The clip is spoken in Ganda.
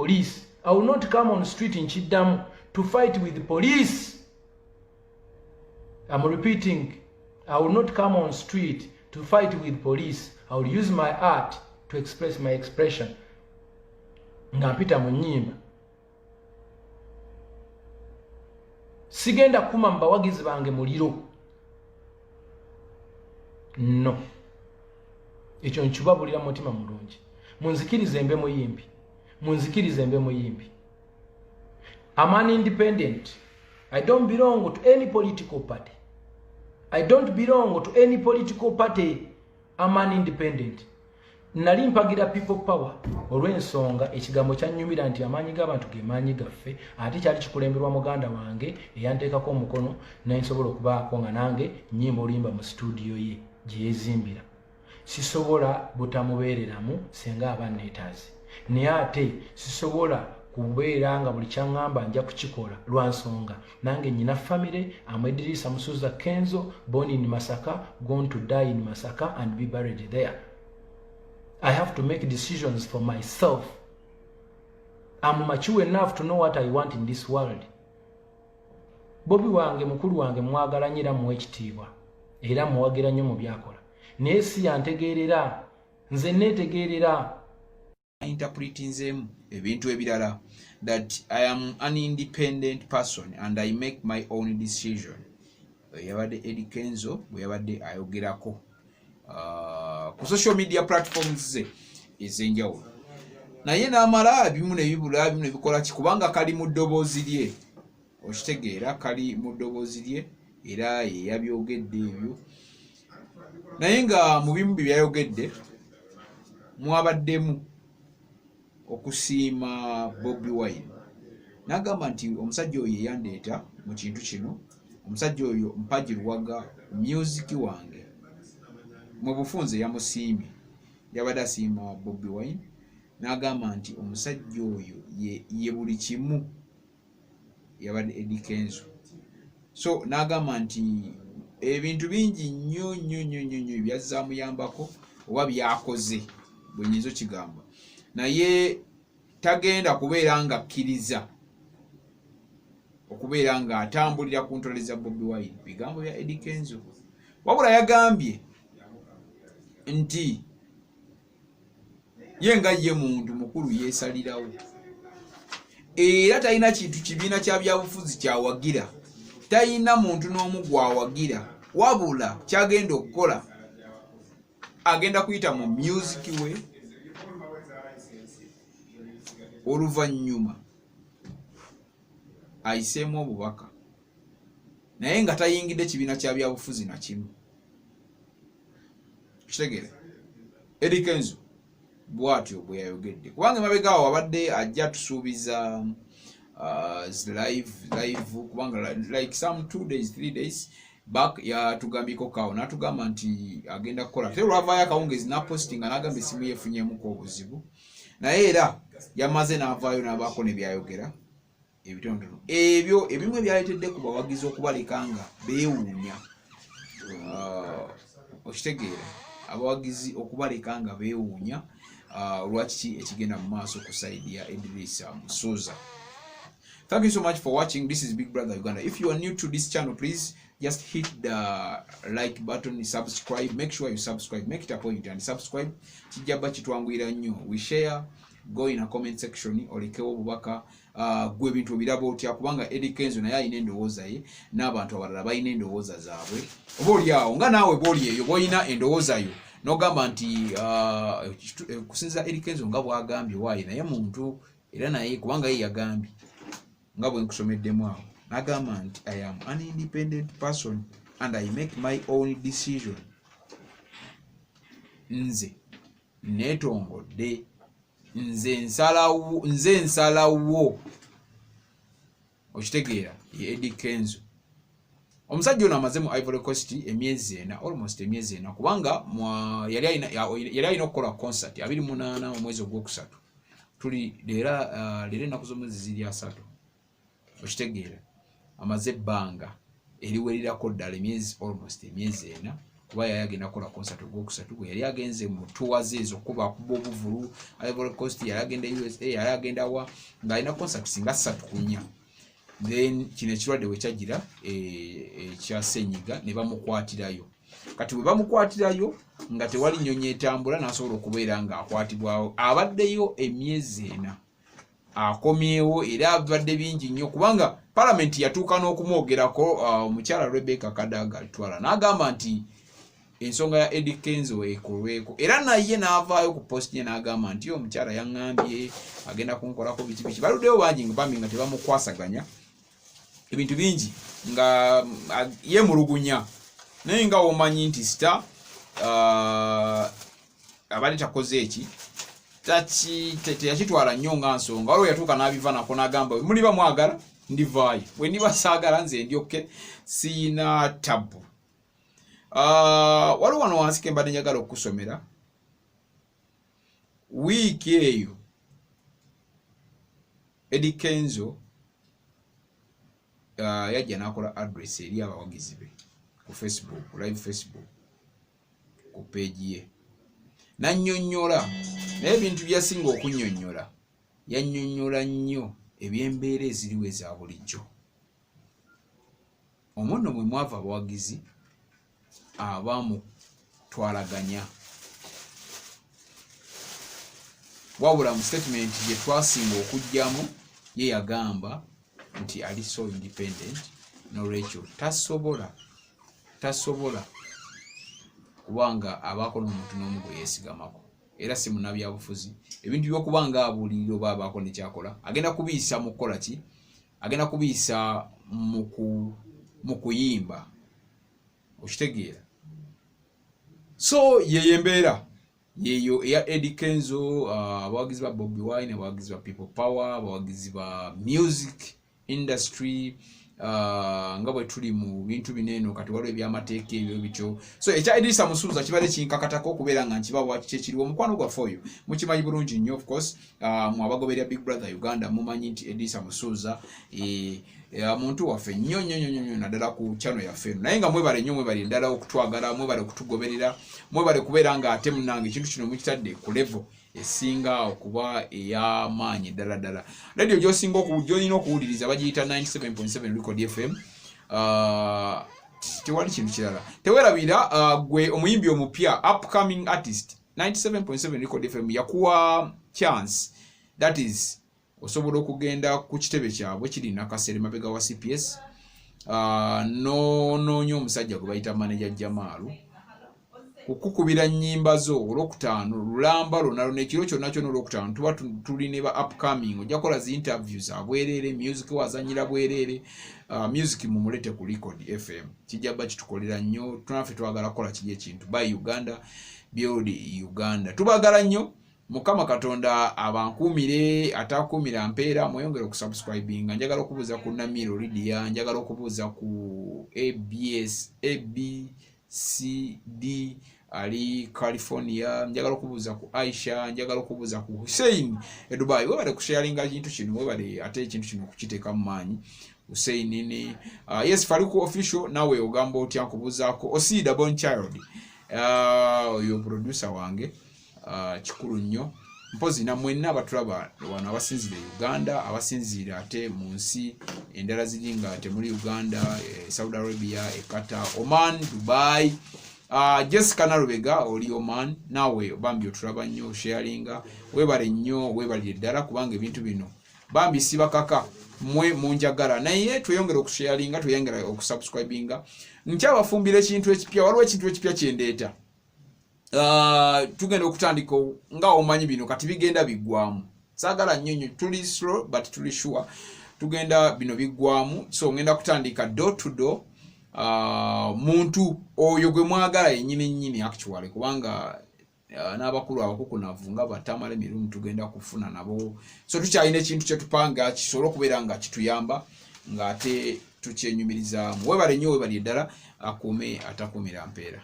police. I will not come on street in Chiddamu to fight with the police. I'm repeating, I will not come on street to fight with police. I will use my art to express my expression. Ngampita mu nnyimba. Sigenda kuma mbawagizi bange muliro. No. Ekyo nkibabulira mutima mulungi. Munzikirize mbe muyimbi. Munzikirize mbe muyimbi. I'm an independent. I don't belong to any political party. I don't belong to any political party. I'm an independent. Nali mpagira people power olw'ensonga ekigambo kyanyumira nti amaanyi g'abantu ge maanyi gaffe ate kyali kikulemberwa muganda wange eyanteekako omukono naye nsobola okubaako nga nange nnyimba olimba mu studio ye gye yeezimbira. Sisobola butamubeereramu singa aba neetaazi. Naye ate sisobola kubeera nga buli kyaŋŋamba nja kukikola lwa nsonga nange nnyina family. I'm Idrisa Musuza Kenzo, born in Masaka, going to die in Masaka and be buried there. I have to make decisions for myself. I'm mature enough to know what I want in this world. Bobi wange mukulu wange mwagala nyira muwe ekitiibwa era muwagira nnyo mu byakola. Naye si yantegeerera, nze neetegeerera. Interpreting ebintu ebirala that I am an independent person and I make my own decision. Yabadde Eddie Kenzo bwe yabadde ayogerako ku social media platforms ze ezenjawulo. Naye n'amala bimu nebibula bimu nebikola kikubanga kali mu ddoboozi lye. Okitegeera kali mu ddoboozi lye era ye yabyogedde ebyo. Naye nga mu bimu byayogedde mwabaddemu okusiima Bobi Wine. N'agamba nti omusajja oyo yandeeta mu kintu kino, omusajja oyo mpagiruwaga music wange. Mu bufunze yamusiimye, yabadde asiima Bobi Wine. N'agamba nti omusajja oyo ye buli kimu, yabadde Eddie Kenzo. So n'agamba nti ebintu bingi nnyo byazzamuyambako oba byakoze bwe nyizo kigamba. Naye tagenda kubeera nga akkiriza okubeera nga atambulira ku ntole za Bobi Wine. Bigambo bya Eddie Kenzo. Wabula yagambye nti ye nga ye muntu mukulu yeesalirawo era talina kintu kibiina kya byabufuzi kyawagira, talina muntu n'omu gwawagira, wabula kyagenda okukola agenda kuyita mu music we oluvannyuma ayiseemu obubaka naye nga tayingidde kibiina kya byabufuzi na kimu. Kitegeera Eddie Kenzo bw'atyo bwe yayogedde, kubanga emabegaawo abadde ajja tusuubiza live kubanga like some 2 days 3 days back yatugambiko kawo n'atugamba nti agenda kukola te olwavaayo akawungezi n'apostinga n'agamba essimu yeefunyeemuko obuzibu, naye era yamaze n'avaayo n'abaako ne byayogera ebitonotono ebyo ebimu ebyaletedde ku bawagizi okubaleka nga beewuunya. Okitegeera abawagizi okubaleka nga beewuunya lwaki ekigenda mu maaso ku saidi ya Idrisa Musuza. Thank you so much for watching. This is Big Brother Uganda. If you are new to this channel, please just hit the like button, subscribe. Make sure you subscribe. Make it a point and subscribe. Kijaba kitwangwira nnyo. We share. Go in a comment section olekewo obubaka gwe bintu birabo otya kubanga Eddie Kenzo naye ayina endowooza ye n'abantu abalala bayina endowooza zaabwe. Oba oliawo nga naawe bwoli eyo bw'olina endowooza yo n'ogamba nti kusinza Eddie Kenzo nga bw'agambye waayi naye muntu era naye kubanga ye yagambye nga bwe nkusomeddemu awo n'agamba nti I am an independent person and I make my own decision. Nze neetongodde, nze nsalawo. Okitegeera ye Eddie Kenzo. Omusajja ono amaze mu Ivory Coast emyezi ena, almost emyezi ena, kubanga yali alina okukola concert 28 omwezi ogwokusatu. Tuli leero ennaku z'omwezi ziri 3. Okitegeera amaze ebbanga eriwerirako ddala emyezi almost emyezi ena kuba yagenda kola concert ogwokusatu gwe yali agenze mu tours ezo kuba kubobuvulu Ivory Coast yali agenda USA yali agenda wa nga ina concert singa 3 kunya then kino ekirwadde we kyagira ekya senyiga ne bamukwatirayo kati we bamukwatirayo nga tewali nnyonyi etambula n'asobola okubeera nga akwatibwawo abaddeyo emyezi 4 akomyewo era abadde bingi nnyo kubanga parliament yatuuka n'okumwogerako omukyala Rebecca Kadaga Alitwala n'agamba nti ensonga ya Eddie Kenzo ekolweko era naye n'avaayo ku post ye n'agamba nti omukyala yaŋŋambye agenda kunkolako biki baluddeyo bangi nga tebamukwasaganya ebintu bingi nga yemulugunya naye nga omanyi nti sita abali takoze eki teyakitwala nnyo nga nsonga waliwo yatuuka n'abiva nako n'agamba muli bamwagala ndivaayo bwe ndiba saagala nze ndyokke siina tabu waliwo wano wansi ke mbadde njagala okusomera wiiki eyo Eddie Kenzo yajja n'akola address eri abawagizi be ku Facebook live Facebook ku page ye nannyonnyola naye ebintu byasinga okunnyonnyola yannyonnyola nnyo ebyembeera eziriwo eza bulijjo omuno mwe mwava abawagizi abamutwalaganya wabula mu statement gye twasinga okujjamu ye yagamba nti ali so independent n'olwekyo tasobola kubanga abaako n'omuntu n'omu gwe yeesigamako era si munnabyabufuzi ebintu by'okubanga abuuliriro baabaako nekyakola agenda kubiyisa mu kukola ki agenda kubiyisa mu kuyimba okitegeera so yeyo embeera yeyo eya Eddie Kenzo abawagizi ba Bobi Wine abawagizi ba People Power abawagizi ba music industry nga bwe tuli mu bintu bineno kati waliwo ebyamateeka ebyo bityo so ekya Edisa Musuuza kibadde kinkakatako okubeera nga nkibawa kiri omukwano gwa foyo mukimanyi bulungi nnyo of course mu abagoberera Big Brother Uganda mumanyi nti Edisa Musuuza muntu waffe nnyo naddala ku channel yaffe naye nga mwebale nnyo mwebale ddala okutwagala mwebale okutugoberera mwebale kubeera nga ate munange ekintu kino mukitadde ku level esinga okuba ey'amaanyi ddala radio gy'osinga gy'olina okuwuliriza bagiyita 97.7 Record FM tewali kintu kirala tewerabira gwe omuyimbi omupya upcoming artist 97.7 Record FM yakuwa chance that is osobola okugenda ku kitebe kyabwe kiri Nakasere mabega wa CPS noonya omusajja gwe bayita manager Jamalu okukubira nnyimba zo olwokutaano lulamba lona nekiro kyonna kyonna olwokutaano tuba tuli ne ba upcoming ojja kola zi interviews abwerere music wazanyira bwerere music mumulete ku Record FM kijaba kitukolera nnyo tunaffe twagala kola kiri ekintu by Uganda build Uganda tubagala nnyo Mukama Katonda abankumire atakumira mpeera mweyongere okusubscribinga njagala okubuuza ku Namiro Lydia njagala okubuuza ku ABCD ali California njagala okubuuza ku Aisha njagala okubuuza ku Hussein Dubai webale kusharinga kintu kino webale ate ekintu kino kukiteeka mu maanyi Hussein nini yes Faruku official nawe ogamba otya kubuuzaako Osida Bon Child oyo producer wange kikulu nnyo mpozi na mwenna abatulaba wano abasinzira Uganda abasinzira ate mu nsi endala ziringa ate muri Uganda Saudi Arabia Qatar Oman Dubai Jessica Narubega oli Oman nawe bambi otulaba nnyo sharinga webale nnyo webale ddala kubanga ebintu bino bambi sibakaka mwe munjagala naye tweyongera okusharinga tweyongera okusubscribinga nkyabafumbira ekintu ekipya waliwo ekintu ekipya kyendeeta tugenda okutandika nga omanyi bino kati bigenda biggwamu saagala nnyo tuli slow but tuli sure tugenda bino biggwamu so ngenda kutandika door to door muntu oyo gwe mwagala yennyini actually kubanga n'abakulu abakukunavu nga batamala emirumu tugenda kufuna nabo so tukyalina ekintu kyetupanga kisobola okubeera nga kituyamba ng'ate tukyenyumiriza webale nnyo webali ddala akuume atakuumira mpeera